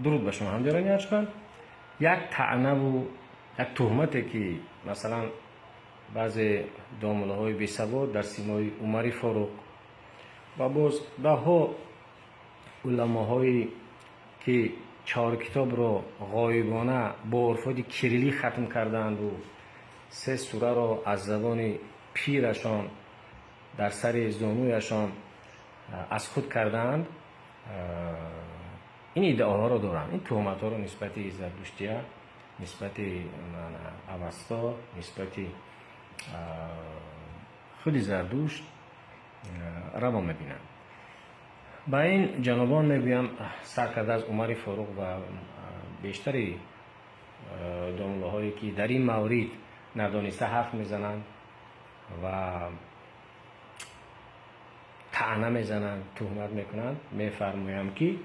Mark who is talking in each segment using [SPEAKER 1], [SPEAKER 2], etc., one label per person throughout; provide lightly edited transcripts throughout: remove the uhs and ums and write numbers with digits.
[SPEAKER 1] درود به شما همگرانی ارشکن. یک طعنه و یک تهمتی که مثلا بعضی دامنه های بی ثبات در سیمای عمر فاروق و باز ده ها علماهایی که 4 کتاب را غایبانه با عرفات کریلی ختم کردند و 3 سوره را از زبان پیرشان در سر زانویشان از خود کردند، این ادعاها را دارم. این تهمت ها را نسبت زردشتیه، نسبت اوستا، نسبت خود زردشت روا میبینم. با این جنابان میگویم سرکرده از عمر فاروق و بیشتری دامنه هایی که در این مورد ندانسته حرف میزنند و طعنه میزنند، تهمت میکنند، میفرمایم که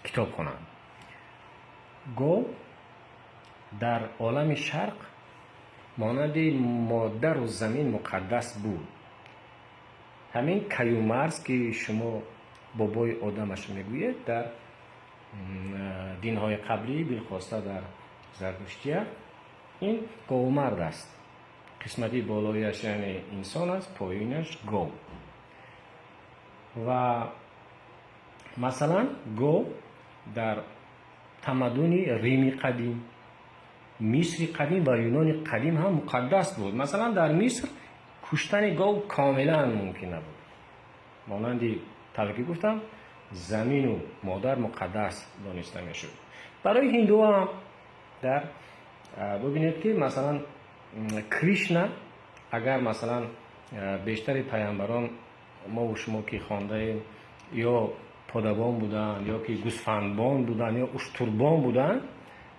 [SPEAKER 1] کتاب خوانند. گو در عالم شرق مانند ماده و زمین مقدس بود. همین کیومرز که شما بابای آدمش میگوید در دینهای قبلی بالخواسته در زردشتیه این گومرد است. قسمتی بالایش یعنی انسان است، پایینش گو. و مثلا گو در تمدن ریمی قدیم، مصر قدیم و یونان قدیم هم مقدس بود. مثلا در مصر کشتن گاو کاملا ممکن نبود. مانند طوری گفتم زمین و مادر مقدس دانسته میشد. برای هندوها هم در ببینید که مثلا کریشنا، اگر مثلا بیشتر پیامبران ما و شما که خوانده یا پادابان بودن یا که گوسفندبان بودن یا اشتربان بودن،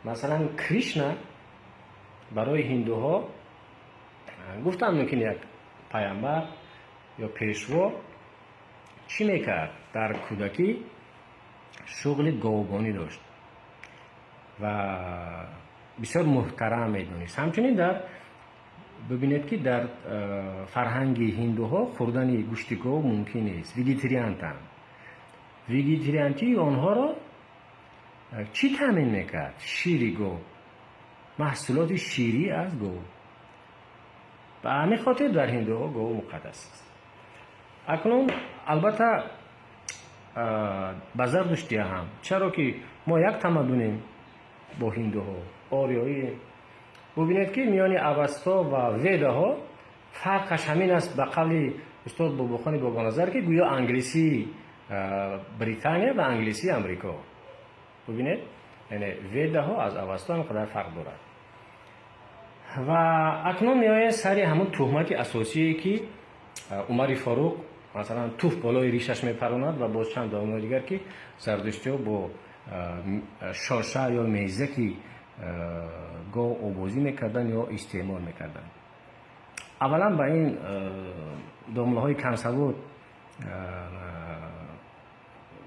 [SPEAKER 1] مثلا کریشنا برای هندوها گفتم ممکن یک پیامبر یا پیشوا چی میکرد؟ در کودکی شغل گاوبانی داشت و بسیار محترم میدونست. همچنین در ببینید که در فرهنگ هندوها خوردن گوشت گاو ممکن نیست. ویگیتریان تن. ویگیتریانتی آنها را چی تامین میکرد؟ شیری گاو، محصولات شیری از گاو. به همین خاطر در هندوها گاو مقدس است. اکنون البته به زردشتی هم، چرا که ما یک تمدنیم با هندوها، آریایی. ببینید که میان اوستا و ویدا ها فرقش همین است. به قول استاد باباخان بابانظر که گویا انگلیسی بریتانیا و انگلیسی امریکا. ببینید یعنی ویدا ها از اوستا اینقدر فرق دارد. و اکنون میایه سری همون تهمت اساسی که عمر فاروق مثلا توف بالای ریشش میپراند و باز چند دامنه دیگر که زردشتی ها با شاشه یا میزه که گاو آبازی میکردن یا استعمال میکردن. اولا با این دامنه های کمسبود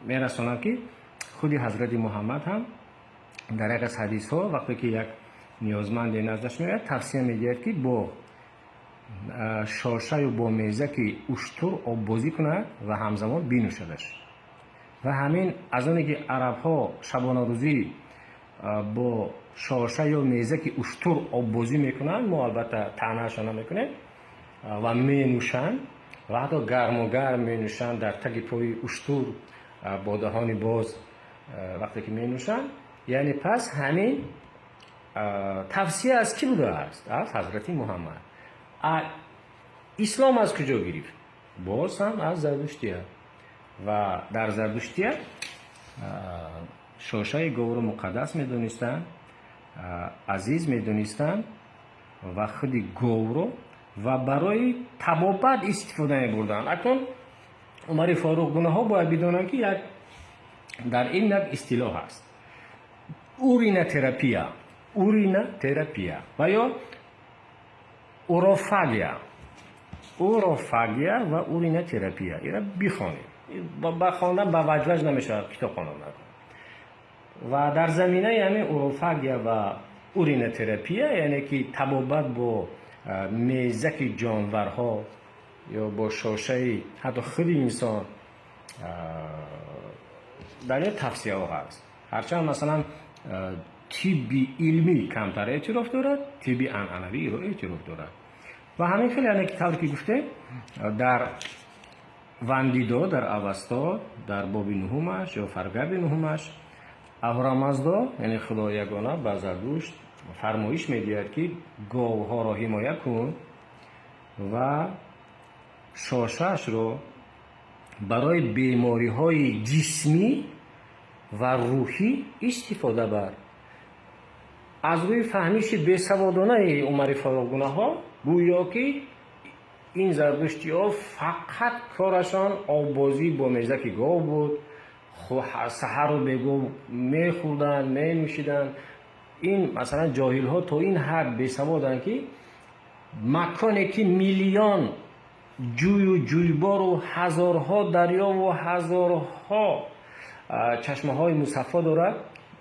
[SPEAKER 1] میرسونم که خودی حضرت محمد هم در یک از حدیث ها وقتی که یک نیازمند نزدش میاد تفسیر میگه که با شاشه و با میزه که اشتر آب بازی کنه و همزمان بینوشدش. و همین از اونی که عرب ها شبانه روزی با شاشه یا میزه که اشتر آب بازی میکنن، ما البته طعنه‌شان میکنه و مینوشن و حتی گرم و گرم مینوشن در تگ پای اشتر با دهان باز وقتی که مینوشن. یعنی پس همین تفسیر از کی بوده است؟ از حضرت محمد. اسلام از کجا گرفت؟ باز هم از زردشتیه. و در زردشتیه شاشه گاو رو مقدس میدونستن، عزیز میدونستن و خود گاو رو و برای طبابت استفاده میبردن. اکنون عمر فاروق گونه ها باید بدونن که یک در این یک اصطلاح هست، اورینا تراپیا و یا اوروفاگیا و اورینا تراپیا. اینا بخوانید، با خواندن با وجوج نمیشه کتاب خواندن نکن. و در زمینه همین اوروفاگیا و اورینا تراپیا یعنی که طبابت با میزک جانورها یا با شاشه حتی خود انسان در این تفسیر ها هست. هرچند مثلا طبی علمی کمتر اعتراف دارد، طبی عنعنوی رو اعتراف دارد. و همین خیلی یعنی که طوری که گفته در وندیدا، در اوستا، در باب نهمش یا فرگرد نهمش، اهورامزدا یعنی خدای یگانه به زردشت فرمایش میدهد که گاوها را حمایت کن و شاشش رو برای بیماری های جسمی و روحی استفاده بر. از روی فهمیش بیسوادانه عمر فاروق ها گویا که این زردشتی ها فقط کارشان آبازی با مزدک گاو بود، سحر رو به گاو میخوردن میمیشیدن. این مثلا جاهل ها تا این حد بیسوادن که مکانی که میلیون جوی و جویبار و هزارها دریا و هزارها چشمه های مصفا دارد،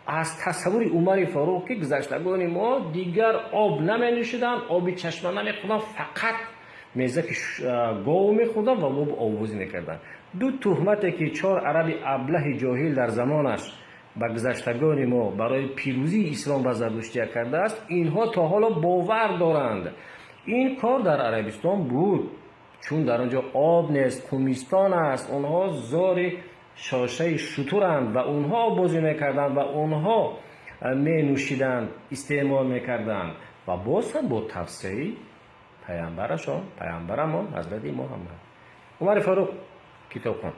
[SPEAKER 1] از تصور عمر فاروق که گذشتگان ما دیگر آب نمی نوشیدن، آبی چشمه نمی خوردن، فقط میزک گاو می خوردن و لب آوازی میکردن. دو تهمتی که 4 عرب ابله جاهل در زمانش به گذشتگان ما برای پیروزی اسلام و زردشتی کرده است، اینها تا حالا باور دارند این کار در عربستان بود، چون در آنجا آب نیست، کوهستان است. اونها زار شاشه شترند و اونها بازی میکردند و اونها می نوشیدند، استعمال میکردند. و باز هم با توصیه پیامبرشان، پیامبرمان حضرت محمد. عمر فاروق کتاب خواند.